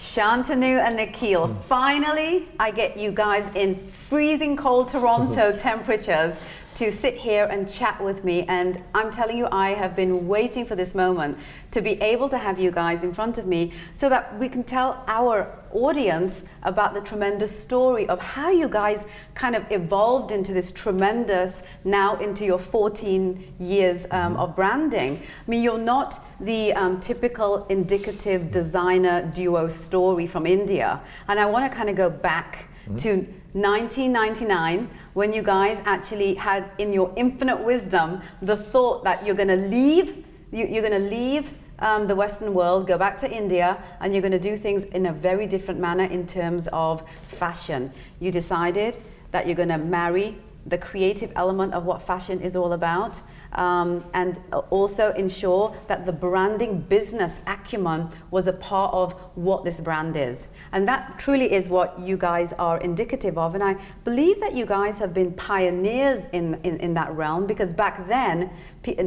Shantanu and Nikhil. Finally, I get you guys in freezing cold Toronto temperatures to sit here and chat with me, and I'm telling you, I have been waiting for this moment to be able to have you guys in front of me so that we can tell our audience about the tremendous story of how you guys kind of evolved into this tremendous, now into your 14 years of branding. I mean, you're not the typical indicative designer duo story from India, and I want to kind of go back to 1999, when you guys actually had, in your infinite wisdom, the thought that you're going to leave, the Western world, go back to India, and you're going to do things in a very different manner in terms of fashion. You decided that you're going to marry the creative element of what fashion is all about, and also ensure that the branding business acumen was a part of what this brand is. And that truly is what you guys are indicative of. And I believe that you guys have been pioneers in that realm, because back then,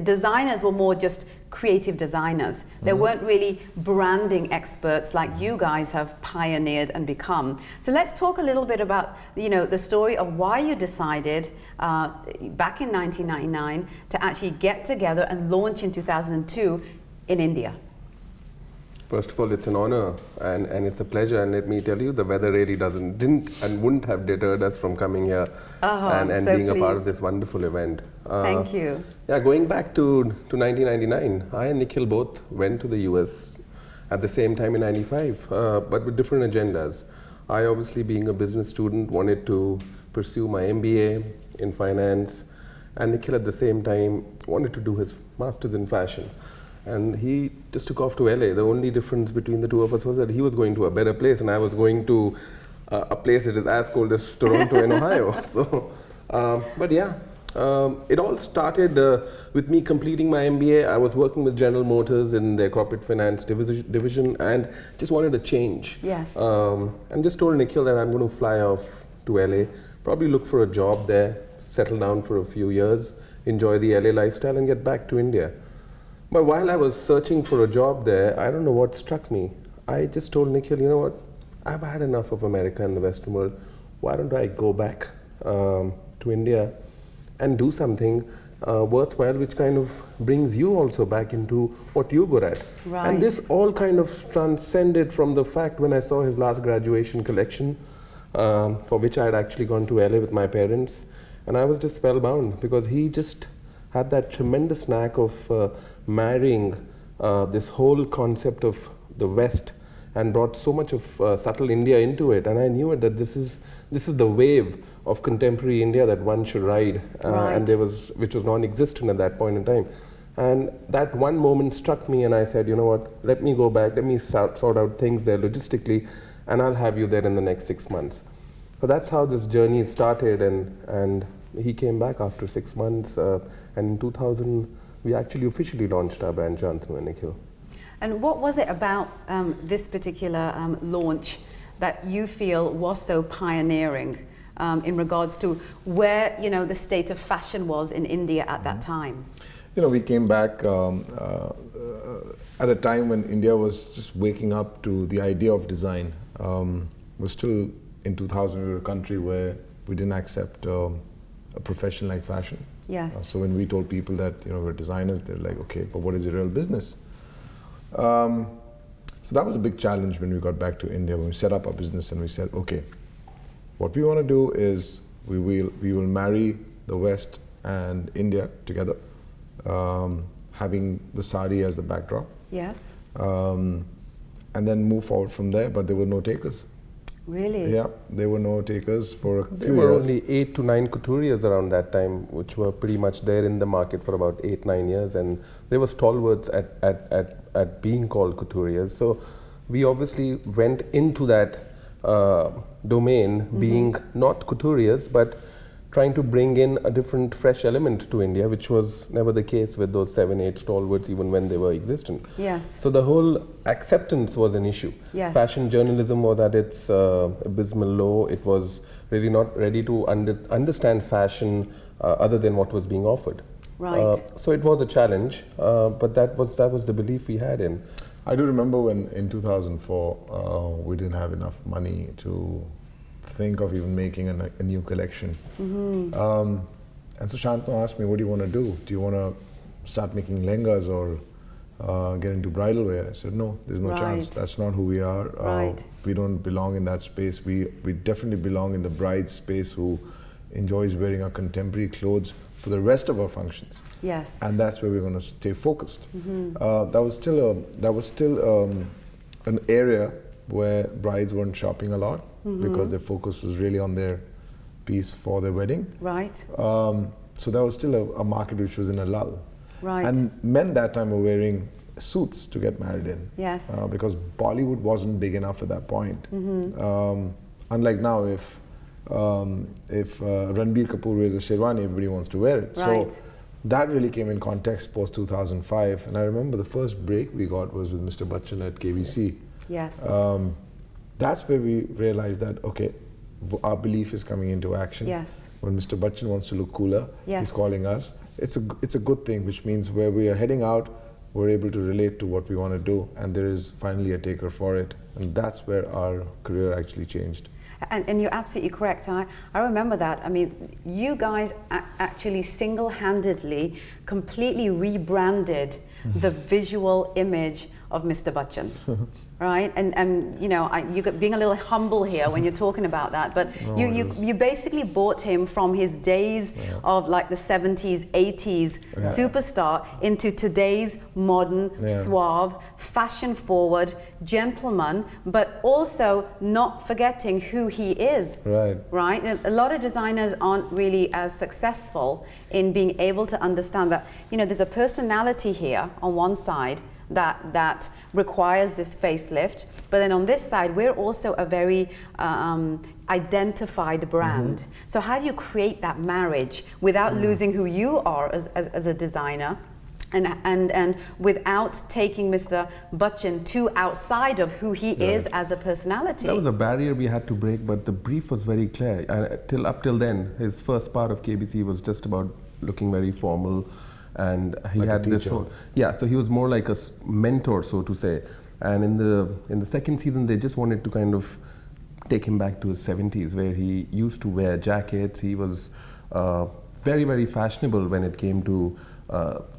designers were more just creative designers. They weren't really branding experts like you guys have pioneered and become. So let's talk a little bit about, the story of why you decided back in 1999 to actually get together and launch in 2002 in India. First of all, it's an honor and it's a pleasure, and let me tell you, the weather really didn't and wouldn't have deterred us from coming here and so being pleased. a part of this wonderful event. Thank you. Yeah, going back to 1999, I and Nikhil both went to the US at the same time in 95, but with different agendas. I, obviously being a business student, wanted to pursue my MBA in finance, and Nikhil at the same time wanted to do his master's in fashion. And he just took off to LA. The only difference between the two of us was that he was going to a better place and I was going to a place that is as cold as Toronto in Ohio. So, but yeah, it all started with me completing my MBA. I was working with General Motors in their corporate finance division and just wanted a change. Yes. And just told Nikhil that I'm going to fly off to LA, probably look for a job there, settle down for a few years, enjoy the LA lifestyle and get back to India. But while I was searching for a job there, I don't know what struck me. I just told Nikhil, you know what, I've had enough of America and the Western world. Why don't I go back to India and do something worthwhile, which kind of brings you also back into what you're good at. Right. And this all kind of transcended from the fact when I saw his last graduation collection, for which I had actually gone to LA with my parents. And I was just spellbound because he just had that tremendous knack of marrying this whole concept of the West and brought so much of subtle India into it. And I knew it that this is the wave of contemporary India that one should ride, Right. and which was non-existent at that point in time. And that one moment struck me, and I said, you know what, let me go back, let me sort out things there logistically, and I'll have you there in the next 6 months. So that's how this journey started, and he came back after 6 months, and in 2000 we actually officially launched our brand Shantanu and Nikhil. And what was it about this particular launch that you feel was so pioneering in regards to where the state of fashion was in India at that time? We came back at a time when India was just waking up to the idea of design. We're still in 2000, we were a country where we didn't accept a profession like fashion. Yes. So when we told people that we're designers, they're like, okay, but what is your real business? So that was a big challenge when we got back to India, when we set up our business and we said, okay, what we want to do is we will marry the West and India together, having the sari as the backdrop. Yes. And then move forward from there, but there were no takers. Really? Yeah, there were no takers for a few years. There were only 8 to 9 couturiers around that time, which were pretty much there in the market for about 8-9 years, and they were stalwarts at being called couturiers. So we obviously went into that domain being not couturiers, but trying to bring in a different, fresh element to India, which was never the case with those 7-8 stalwarts, even when they were existent. Yes. So the whole acceptance was an issue. Yes. Fashion journalism was at its abysmal low. It was really not ready to understand fashion other than what was being offered. Right. So it was a challenge, but that was the belief we had in. I do remember when in 2004 we didn't have enough money to think of even making a new collection. And so Shantanu asked me, what do you want to do? Do you want to start making lehengas or get into bridal wear? I said, no, there's no chance. That's not who we are. We don't belong in that space. We definitely belong in the bride space who enjoys wearing our contemporary clothes for the rest of our functions. Yes. And that's where we're going to stay focused. That was still an area where brides weren't shopping a lot because their focus was really on their piece for their wedding. Right. So that was still a market which was in a lull. Right. And men that time were wearing suits to get married in. Yes. Because Bollywood wasn't big enough at that point. Unlike now, if Ranbir Kapoor wears a sherwani, everybody wants to wear it. Right. So that really came in context post 2005. And I remember the first break we got was with Mr. Bachchan at KBC. Yes. That's where we realized that, okay, our belief is coming into action. Yes. When Mr. Bachchan wants to look cooler, Yes. he's calling us. It's a good thing, which means where we are heading out, we're able to relate to what we want to do, and there is finally a taker for it. And that's where our career actually changed. And you're absolutely correct. I remember that. I mean, you guys actually single-handedly completely rebranded the visual image of Mr. Bachchan, right? And you know, you're being a little humble here when you're talking about that, but you basically brought him from his days of like the 70s, 80s superstar into today's modern, suave, fashion-forward gentleman, but also not forgetting who he is. Right. Right? A lot of designers aren't really as successful in being able to understand that, you know, there's a personality here on one side that requires this facelift, but then on this side we're also a very identified brand. So how do you create that marriage without losing who you are as a designer, and without taking Mr. Bachchan too outside of who he is as a personality? That was a barrier we had to break, but the brief was very clear. Up till then, his first part of KBC was just about looking very formal. And he like had this whole, so he was more like a mentor, so to say. And in the second season, they just wanted to kind of take him back to his 70s, where he used to wear jackets. He was very, very fashionable when it came to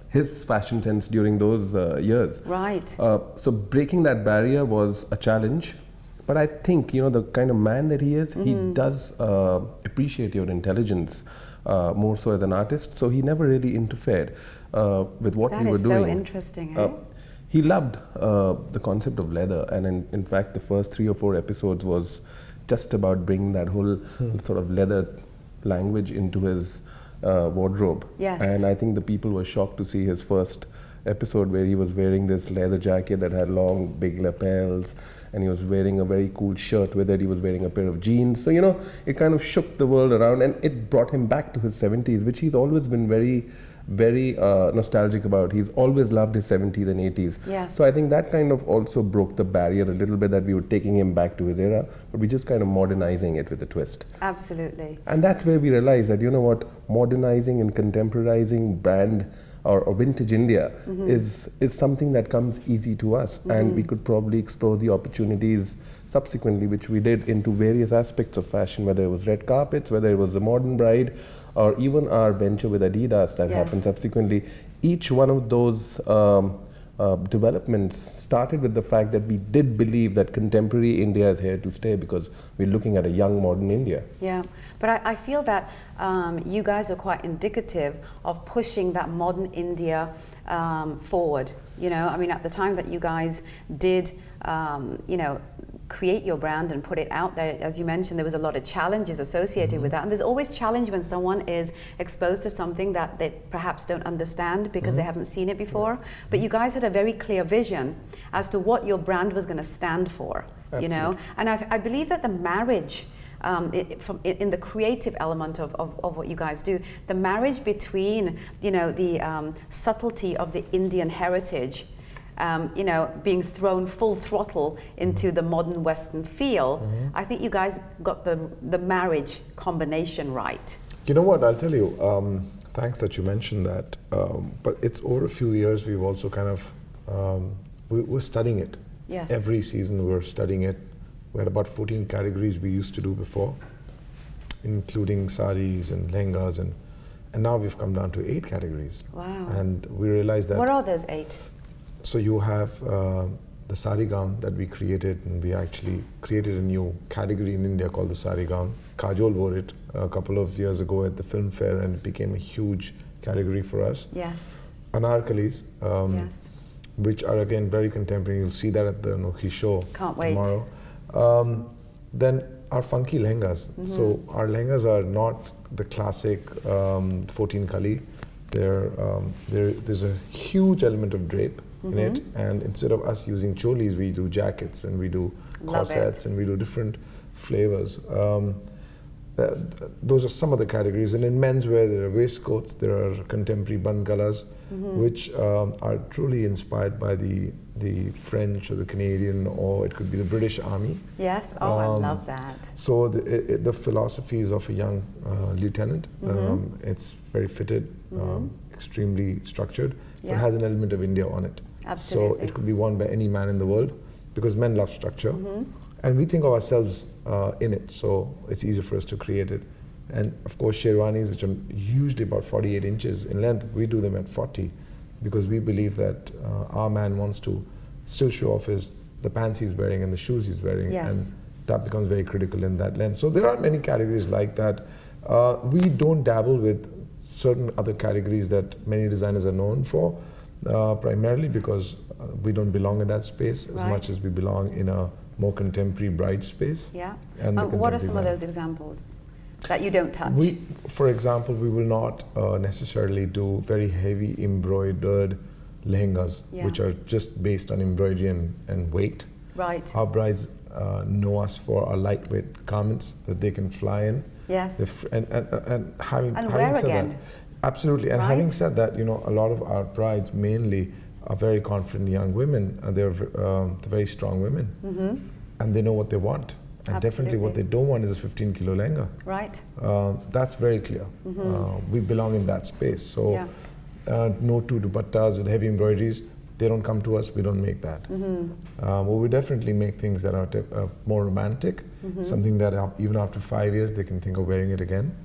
his fashion sense during those years. Right. So breaking that barrier was a challenge. But I think, you know, the kind of man that he is, he does appreciate your intelligence more so as an artist. So he never really interfered with what we were doing. That is so interesting, eh? He loved the concept of leather. And in fact, the first 3 or 4 episodes was just about bringing that whole sort of leather language into his wardrobe. Yes. And I think the people were shocked to see his first episode where he was wearing this leather jacket that had long, big lapels, and he was wearing a very cool shirt with it. He was wearing a pair of jeans. So, you know, it kind of shook the world around, and it brought him back to his 70s, which he's always been very, very nostalgic about. He's always loved his 70s and 80s. Yes. So I think that kind of also broke the barrier a little bit, that we were taking him back to his era, but we're just kind of modernizing it with a twist. Absolutely. And that's where we realized that, you know what, modernizing and contemporizing brand or vintage India is something that comes easy to us, and we could probably explore the opportunities subsequently, which we did into various aspects of fashion, whether it was red carpets, whether it was the modern bride, or even our venture with Adidas that happened subsequently. Each one of those developments started with the fact that we did believe that contemporary India is here to stay, because we're looking at a young modern India. Yeah, but I feel that you guys are quite indicative of pushing that modern India forward. You know, I mean, at the time that you guys did, you know, create your brand and put it out there, as you mentioned, there was a lot of challenges associated with that. And there's always challenge when someone is exposed to something that they perhaps don't understand because they haven't seen it before. But you guys had a very clear vision as to what your brand was going to stand for, you know. And I believe that the marriage, in the creative element of what you guys do, the marriage between, you know, the subtlety of the Indian heritage, you know, being thrown full throttle into the modern Western feel, I think you guys got the marriage combination right. You know what, I'll tell you, thanks that you mentioned that, but it's over a few years we've also kind of we're studying it. Yes. Every season we're studying it. We had about 14 categories we used to do before, including saris and lehengas, and now we've come down to 8 categories. Wow. And we realized that. What are those 8? So you have the sari gown that we created, and we actually created a new category in India called the sari gown. Kajol wore it a couple of years ago at the film fair, and it became a huge category for us. Yes. Anarkalis, Yes. which are again very contemporary. You'll see that at the Noki show Can't wait. tomorrow. Then our funky lehengas. So our lehengas are not the classic 14 kali. There's a huge element of drape in it, and instead of us using cholis, we do jackets and we do corsets and we do different flavors. Those are some of the categories. And in menswear, there are waistcoats, there are contemporary bangalas, which are truly inspired by the French or the Canadian, or it could be the British Army. Yes. Oh, I love that. So the philosophy is of a young lieutenant. It's very fitted, extremely structured, but has an element of India on it. Absolutely. So it could be worn by any man in the world, because men love structure. And we think of ourselves in it, so it's easier for us to create it. And of course, sherwanis, which are usually about 48 inches in length, we do them at 40, because we believe that our man wants to still show off the pants he's wearing and the shoes he's wearing, Yes. and that becomes very critical in that length. So there are many categories like that. We don't dabble with certain other categories that many designers are known for, primarily because we don't belong in that space as much as we belong in a more contemporary bride space. Yeah. And What are some of those examples that you don't touch? For example, we will not necessarily do very heavy embroidered lehengas, which are just based on embroidery and weight. Right. Our brides know us for our lightweight garments that they can fly in. Yes. And having wear said again. that, absolutely. And having said that, a lot of our brides mainly are very confident young women. They're very strong women, and they know what they want. And definitely what they don't want is a 15 kilo lehenga. Right. That's very clear. We belong in that space. So no two dupattas with heavy embroideries, they don't come to us, we don't make that. Well, we definitely make things that are more romantic, something that even after 5 years they can think of wearing it again.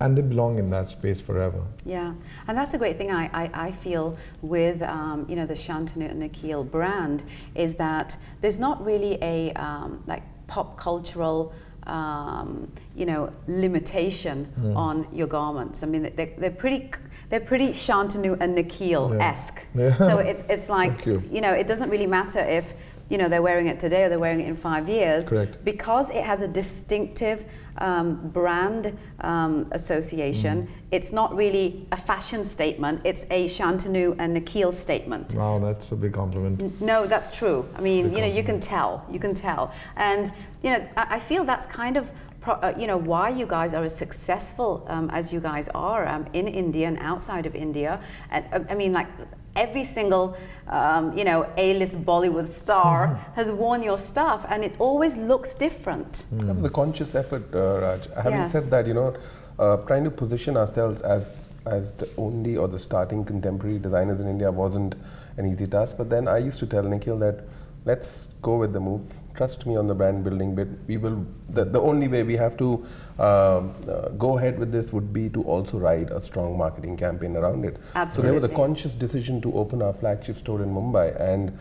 And they belong in that space forever. Yeah, and that's a great thing I feel with the Shantanu Nikhil brand, is that there's not really a like pop cultural limitation on your garments. I mean, they're pretty Shantanu and Nikhil-esque. Yeah. So it's like it doesn't really matter if they're wearing it today or they're wearing it in 5 years. Correct. Because it has a distinctive brand association. It's not really a fashion statement, it's a Shantanu and Nikhil statement. Wow, that's a big compliment. No, that's true. I mean, you can tell. And, I feel that's kind of, why you guys are as successful as you guys are in India and outside of India. And I mean, like, every single, A-list Bollywood star has worn your stuff, and it always looks different. The conscious effort, Raj. Having said that, trying to position ourselves as the only or the starting contemporary designers in India wasn't an easy task. But then I used to tell Nikhil that let's go with the move. Trust me on the brand building bit. We will. The only way we have to go ahead with this would be to also ride a strong marketing campaign around it. Absolutely. So there was a conscious decision to open our flagship store in Mumbai, and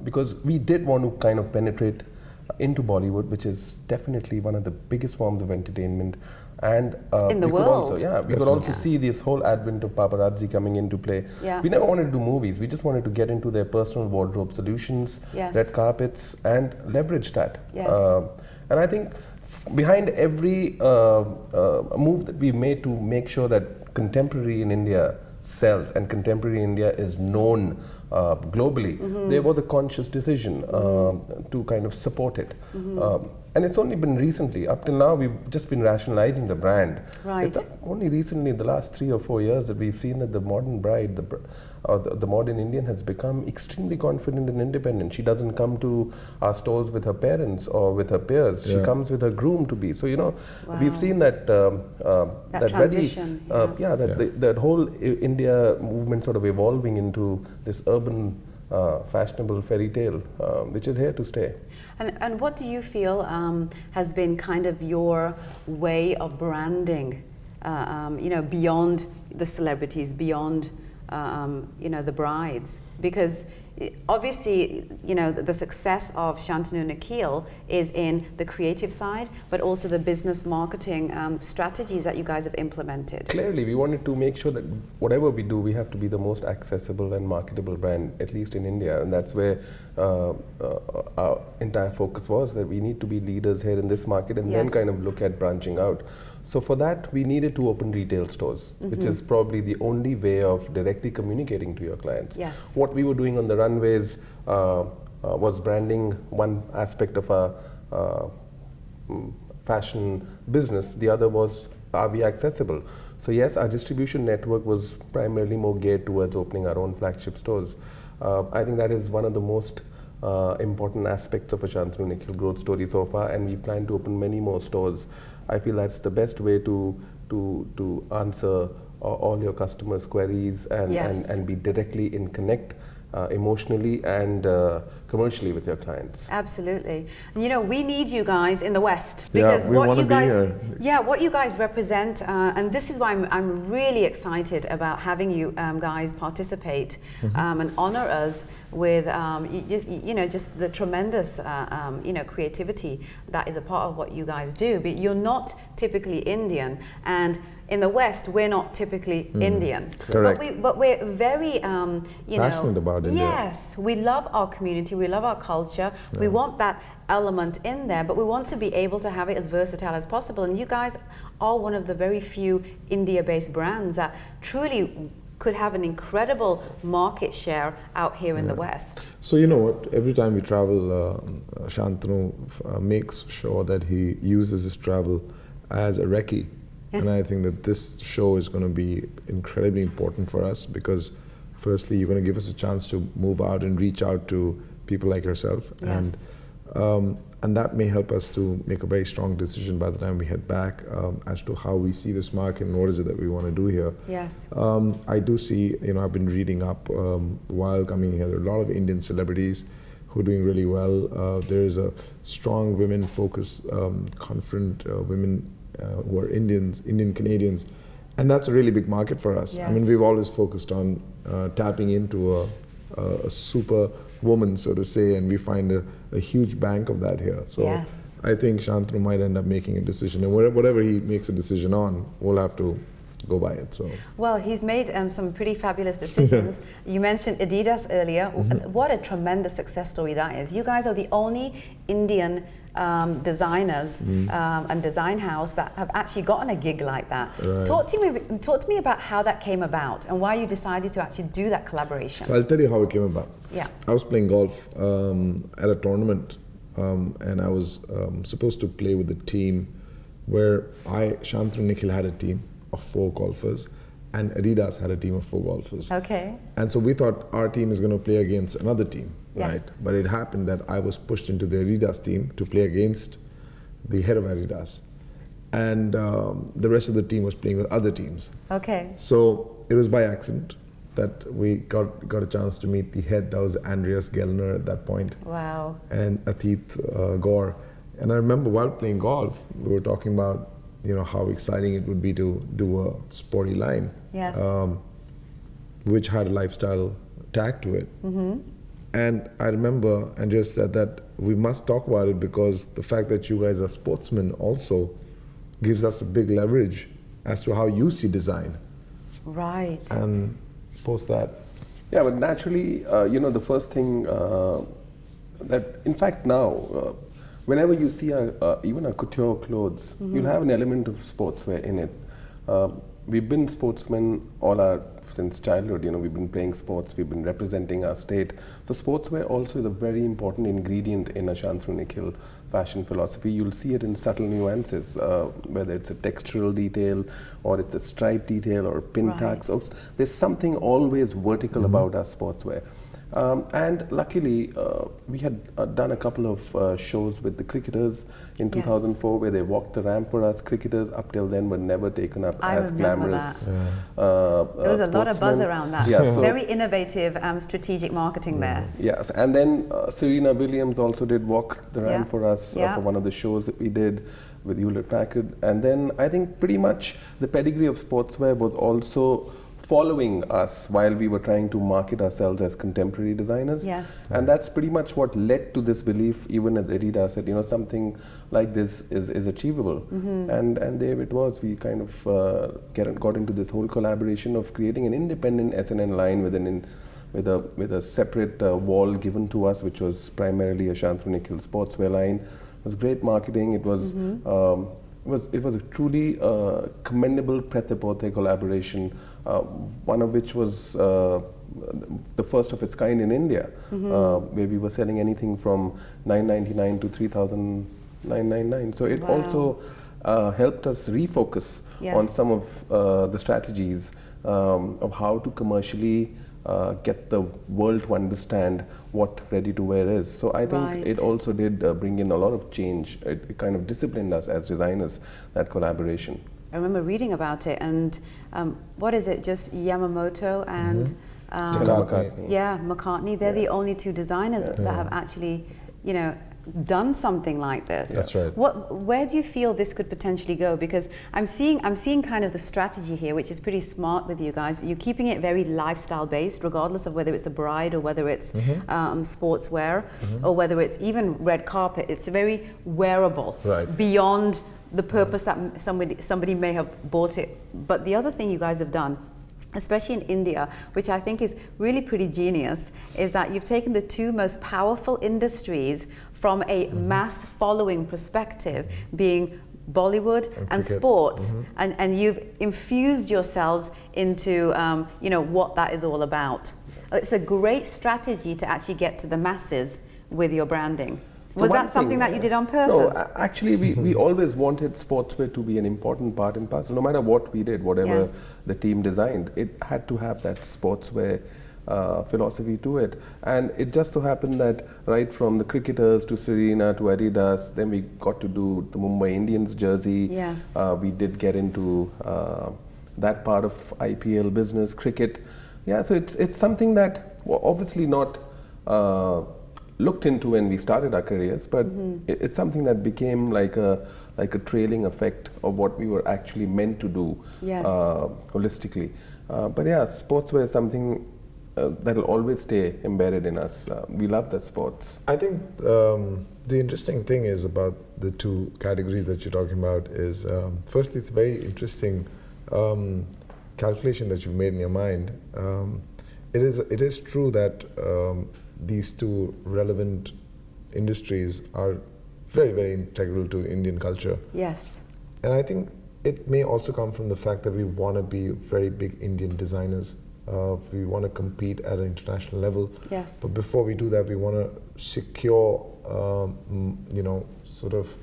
because we did want to kind of penetrate into Bollywood, which is definitely one of the biggest forms of entertainment. And in the we world. Could also, we could also see this whole advent of paparazzi coming into play. Yeah. We never wanted to do movies. We just wanted to get into their personal wardrobe solutions, red carpets, and leverage that. Yes. And I think behind every move that we made to make sure that contemporary in India sells and contemporary India is known globally, there was a conscious decision to kind of support it. And it's only been recently, up till now, we've just been rationalizing the brand. Right. It's only recently, in the last 3 or 4 years, that we've seen that the modern bride, the modern Indian, has become extremely confident and independent. She doesn't come to our stores with her parents or with her peers. She comes with her groom to be. So, we've seen that that transition. that whole India movement sort of evolving into this urban urban, fashionable fairy tale, which is here to stay. And what do you feel has been kind of your way of branding, beyond the celebrities, beyond, the brides? Because obviously, the success of Shantanu Nikhil is in the creative side, but also the business marketing strategies that you guys have implemented. Clearly, we wanted to make sure that whatever we do, we have to be the most accessible and marketable brand, at least in India. And that's where our entire focus was, that we need to be leaders here in this market and then kind of look at branching out. So for that, we needed to open retail stores, which is probably the only way of directly communicating to your clients. Yes. What we were doing on the runways was branding one aspect of our fashion business. The other was, are we accessible? So yes, our distribution network was primarily more geared towards opening our own flagship stores. I think that is one of the most important aspects of a Shantanu Nikhil growth story so far, and we plan to open many more stores. I feel that's the best way to answer all your customers' queries and be directly in connect emotionally and commercially with your clients. Absolutely. And we need you guys in the West, because we what wanna you be guys, here. what you guys represent, and this is why I'm really excited about having you guys participate and honor us with just the tremendous creativity that is a part of what you guys do. But you're not typically Indian, and in the West, we're not typically Indian. Correct. But we're very, passionate about India. Yes, we love our community, we love our culture. Yeah. We want that element in there, but we want to be able to have it as versatile as possible. And you guys are one of the very few India-based brands that truly could have an incredible market share out here in the West. So you know what, every time we travel, Shantanu makes sure that he uses his travel as a recce. Yeah. And I think that this show is going to be incredibly important for us, because firstly, you're going to give us a chance to move out and reach out to people like yourself. Yes. And that may help us to make a very strong decision by the time we head back as to how we see this market and what is it that we want to do here. Yes. I do see, I've been reading up while coming here, there are a lot of Indian celebrities who are doing really well. There is a strong women-focused, confident women who are Indian Canadians, and that's a really big market for us. Yes. I mean, we've always focused on tapping into a super woman, so to say, and we find a huge bank of that here. So yes. I think Shantanu might end up making a decision, and whatever he makes a decision on, we'll have to go by it. So well, he's made some pretty fabulous decisions. You mentioned Adidas earlier. What a tremendous success story that is. You guys are the only Indian designers and design house that have actually gotten a gig like that. Right. Talk to me about how that came about and why you decided to actually do that collaboration. So I'll tell you how it came about. Yeah. I was playing golf at a tournament, and I was supposed to play with a team where Shantanu Nikhil had a team of 4 golfers, and Adidas had a team of 4 golfers. Okay. And so we thought our team is going to play against another team, yes. right? But it happened that I was pushed into the Adidas team to play against the head of Adidas, and the rest of the team was playing with other teams. Okay. So it was by accident that we got a chance to meet the head. That was Andreas Gellner at that point. Wow. And Atit Gaur. And I remember while playing golf, we were talking about how exciting it would be to do a sporty line, yes. Which had a lifestyle tag to it. And I remember Andreas said that we must talk about it, because the fact that you guys are sportsmen also gives us a big leverage as to how you see design. Right. And post that. Yeah, but naturally, the first thing that, in fact, now, whenever you see even a couture clothes, you'll have an element of sportswear in it. We've been sportsmen since childhood. We've been playing sports, we've been representing our state. So sportswear also is a very important ingredient in a Shantanu Nikhil fashion philosophy. You'll see it in subtle nuances, whether it's a textural detail or it's a stripe detail or pin tags. There's something always vertical about our sportswear. And luckily, we had done a couple of shows with the cricketers in 2004 where they walked the ramp for us. Cricketers up till then were never taken up as glamorous. There was a lot of buzz around that. Yeah, so very innovative strategic marketing there. Yes, and then Serena Williams also did walk the ramp for us for one of the shows that we did with Hewlett Packard. And then I think pretty much the pedigree of sportswear was also following us while we were trying to market ourselves as contemporary designers. Yes. And that's pretty much what led to this belief, even at Adidas, that, you know, something like this is achievable. And there it was. We kind of got into this whole collaboration of creating an independent SNN line with a separate wall given to us, which was primarily a Shantanu Nikhil sportswear line. It was great marketing. It was it was a truly commendable pret-a-porter collaboration, one of which was the first of its kind in India, where we were selling anything from $999 to $3,999. So it also helped us refocus on some of the strategies of how to commercially get the world to understand what ready-to-wear is. So I think it also did bring in a lot of change. It kind of disciplined us as designers, that collaboration. I remember reading about it, and what is it, just Yamamoto and McCartney. Yeah, McCartney. They're the only two designers that have actually, you know, done something like this. That's right. Where do you feel this could potentially go? Because I'm seeing kind of the strategy here, which is pretty smart with you guys. You're keeping it very lifestyle based, regardless of whether it's a bride or whether it's sportswear or whether it's even red carpet. It's very wearable, beyond the purpose that somebody may have bought it. But the other thing you guys have done, especially in India, which I think is really pretty genius, is that you've taken the two most powerful industries from a mass following perspective, being Bollywood and sports, and you've infused yourselves into you know, what that is all about. It's a great strategy to actually get to the masses with your branding. So was that something that you did on purpose? No, actually we always wanted sportswear to be an important part and parcel. No matter what we did, whatever the team designed, it had to have that sportswear philosophy to it. And it just so happened that right from the cricketers to Serena to Adidas, then we got to do the Mumbai Indians jersey. Yes. We did get into that part of IPL business, cricket. Yeah, so it's something that obviously not looked into when we started our careers, but it's something that became like a trailing effect of what we were actually meant to do holistically. But yeah, sportswear is something that will always stay embedded in us. We love the sports. I think the interesting thing is about the two categories that you're talking about is, firstly, it's a very interesting calculation that you've made in your mind. It is true that these two relevant industries are very, very integral to Indian culture. Yes. And I think it may also come from the fact that we want to be very big Indian designers. We want to compete at an international level. Yes. But before we do that, we want to secure, you know, sort of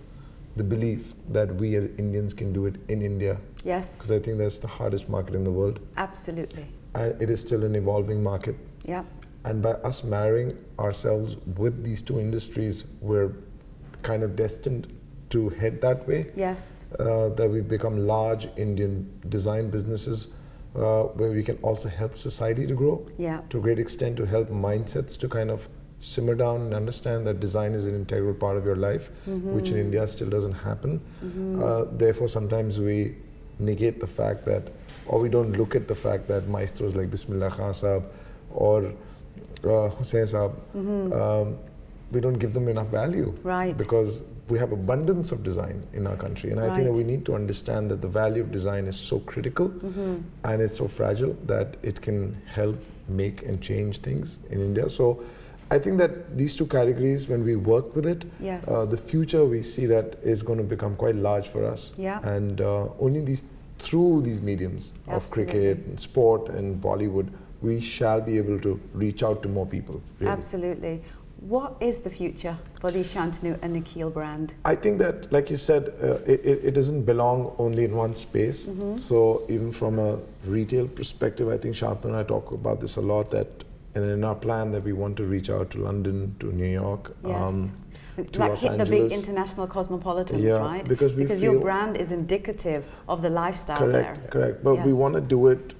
the belief that we as Indians can do it in India. Yes. Because I think that's the hardest market in the world. Absolutely. And it is still an evolving market. Yeah. And by us marrying ourselves with these two industries, we're kind of destined to head that way. Yes. That we become large Indian design businesses where we can also help society to grow to a great extent, to help mindsets to kind of simmer down and understand that design is an integral part of your life, which in India still doesn't happen. Therefore, sometimes we negate the fact that, or we don't look at the fact that maestros like Bismillah Khan Saab or Hussain Saab, we don't give them enough value. Right. Because we have abundance of design in our country. And I think that we need to understand that the value of design is so critical and it's so fragile that it can help make and change things in India. So I think that these two categories, when we work with it, the future we see that is going to become quite large for us. Yeah. And only through these mediums of cricket and sport and Bollywood, we shall be able to reach out to more people. Really. Absolutely. What is the future for the Shantanu and Nikhil brand? I think that, like you said, it doesn't belong only in one space. So even from a retail perspective, I think Shantanu and I talk about this a lot, that and in our plan that we want to reach out to London, to New York, Yes. to Like Los hit the Angeles. big international cosmopolitans, Yeah, right? because we your feel- brand is indicative of the lifestyle Correct, there. correct. But we Yes. want to do it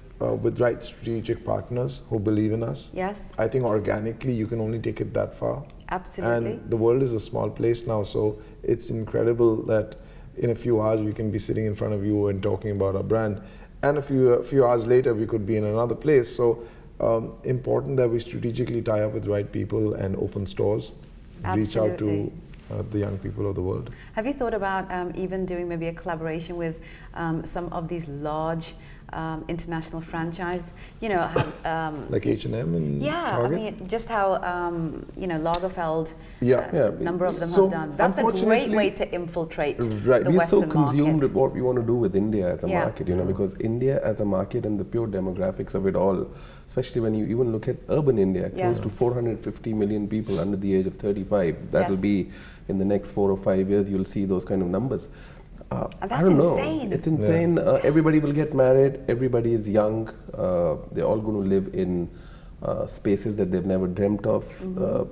with right strategic partners who believe in us. Yes, I think organically you can only take it that far. absolutely. And the world is a small place now, so it's incredible that in a few hours we can be sitting in front of you and talking about our brand. And a few hours later we could be in another place. So important that we strategically tie up with right people and open stores, reach out Absolutely. to the young people of the world. Have you thought about even doing maybe a collaboration with some of these large international franchise? You know, have, Like H&M and yeah, Target? I mean, just how you know, Lagerfeld, Yeah. Yeah, number of them so have done. That's a great unfortunately- way to infiltrate Right. the We're so Western consumed market. with what we want to do with India as a Yeah. market, you know, because India as a market and the pure demographics of it all, especially when you even look at urban India, close to Yes. 450 million people under the age of 35. That'll Yes. be in the next 4 or 5 years, you'll see those kind of numbers. And I that's don't know. insane. It's insane. Everybody will get married. Everybody is young. They're all going to live in spaces that they've never dreamt of.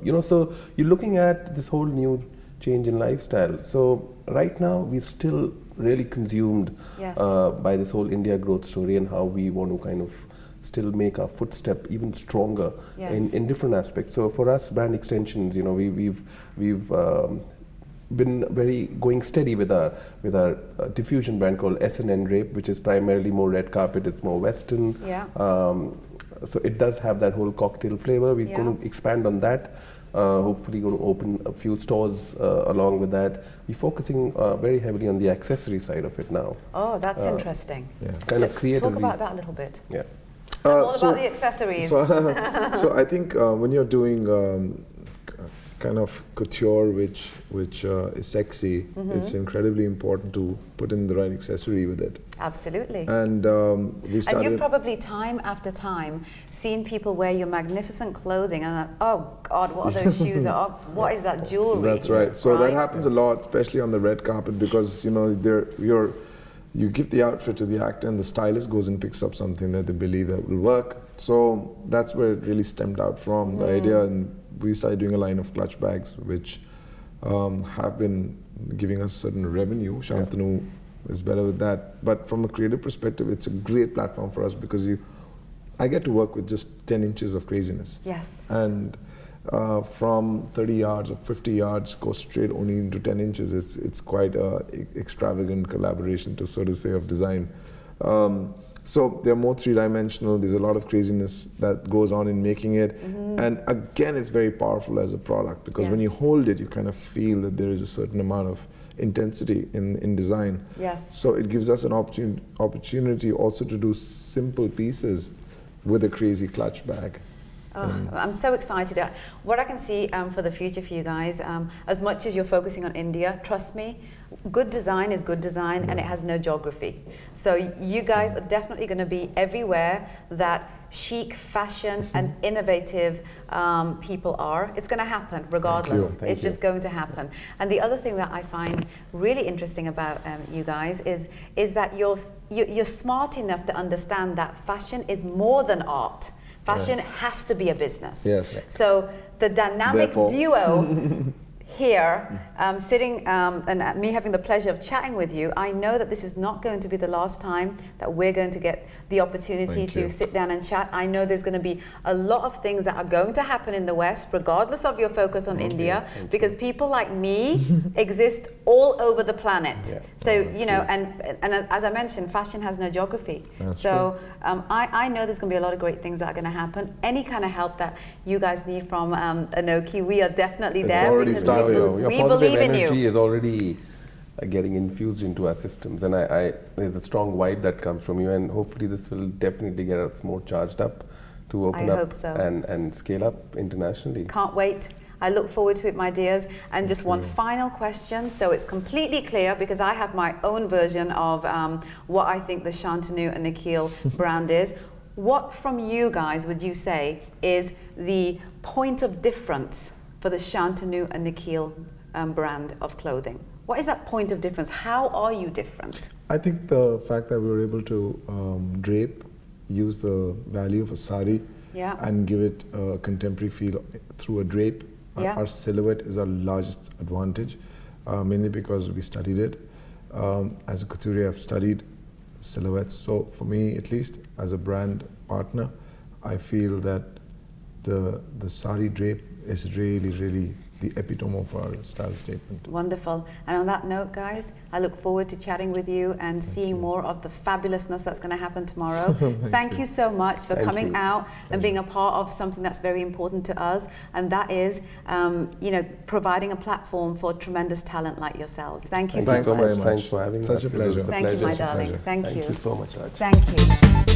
You know, so you're looking at this whole new change in lifestyle. So right now, we're still really consumed Yes. by this whole India growth story and how we want to kind of still make our footstep even stronger Yes. in different aspects. So for us, brand extensions, you know, we've been very going steady with our diffusion brand called SNN Draped, which is primarily more red carpet. It's more Western. Yeah. So it does have that whole cocktail flavor. We're Yeah. going to expand on that. Hopefully, going to open a few stores along with that. We're focusing very heavily on the accessory side of it now. Oh, that's interesting. Yeah. Kind of creatively. Talk about that a little bit. Yeah. All about the accessories. So I think when you're doing kind of couture, which is sexy, it's incredibly important to put in the right accessory with it. Absolutely. And we And started. you've probably time after time seen people wear your magnificent clothing and oh God, what are those shoes? Oh, what is that jewelry? That's right. So that happens a lot, especially on the red carpet, because you know you give the outfit to the actor, and the stylist goes and picks up something that they believe that will work. So that's where it really stemmed out from the idea, and we started doing a line of clutch bags, which have been giving us certain revenue. Shantanu is better with that, but from a creative perspective, it's a great platform for us because I get to work with just 10 inches of craziness. Yes. And from 30 yards or 50 yards go straight only into 10 inches. It's quite a extravagant collaboration, to so to say, of design. So they're more three-dimensional. There's a lot of craziness that goes on in making it. And again, it's very powerful as a product because when you Yes. hold it, you kind of feel that there is a certain amount of intensity in design. Yes. So it gives us an opportunity also to do simple pieces with a crazy clutch bag. Oh, I'm so excited. What I can see for the future for you guys, as much as you're focusing on India, trust me, good design is good design and it has no geography. So you guys are definitely going to be everywhere that chic, fashion and innovative people are. It's going to happen regardless. Thank It's you. just going to happen. And the other thing that I find really interesting about you guys is that you're smart enough to understand that fashion is more than art. Fashion has to be a business. Yes. So the dynamic Therefore. duo here, sitting and me having the pleasure of chatting with you, I know that this is not going to be the last time that we're going to get the opportunity Thank to you. sit down and chat. I know there's going to be a lot of things that are going to happen in the West, regardless of your focus on India, because people like me exist all over the planet. Yeah. So, Oh, you know, and as I mentioned, fashion has no geography. That's So I know there's going to be a lot of great things that are going to happen. Any kind of help that you guys need from Anoki, we are definitely It's there. already because started. Your we positive believe in energy you. is already getting infused into our systems, and there's a strong vibe that comes from you, and hopefully this will definitely get us more charged up to open I up hope so. and scale up internationally. Can't wait. I look forward to it, my dears. And just one final question, so it's completely clear, because I have my own version of what I think the Shantanu and Nikhil brand is. What from you guys would you say is the point of difference for the Shantanu and Nikhil brand of clothing? What is that point of difference? How are you different? I think the fact that we were able to drape, use the value of a sari Yeah. and give it a contemporary feel through a drape. Yeah. Our silhouette is our largest advantage, mainly because we studied it. As a couturier, I've studied silhouettes. So for me, at least, as a brand partner, I feel that the sari drape is really, really the epitome of our style statement. Wonderful. And on that note, guys, I look forward to chatting with you and seeing more of the fabulousness that's going to happen tomorrow. Thank you so much for coming out and being a part of something that's very important to us, and that is, providing a platform for tremendous talent like yourselves. Thank you so much. Thanks very much. Thanks for having us. Such a pleasure. Thank you, my Such a darling. pleasure. Thank you. Thank you so much, Raj. Thank you.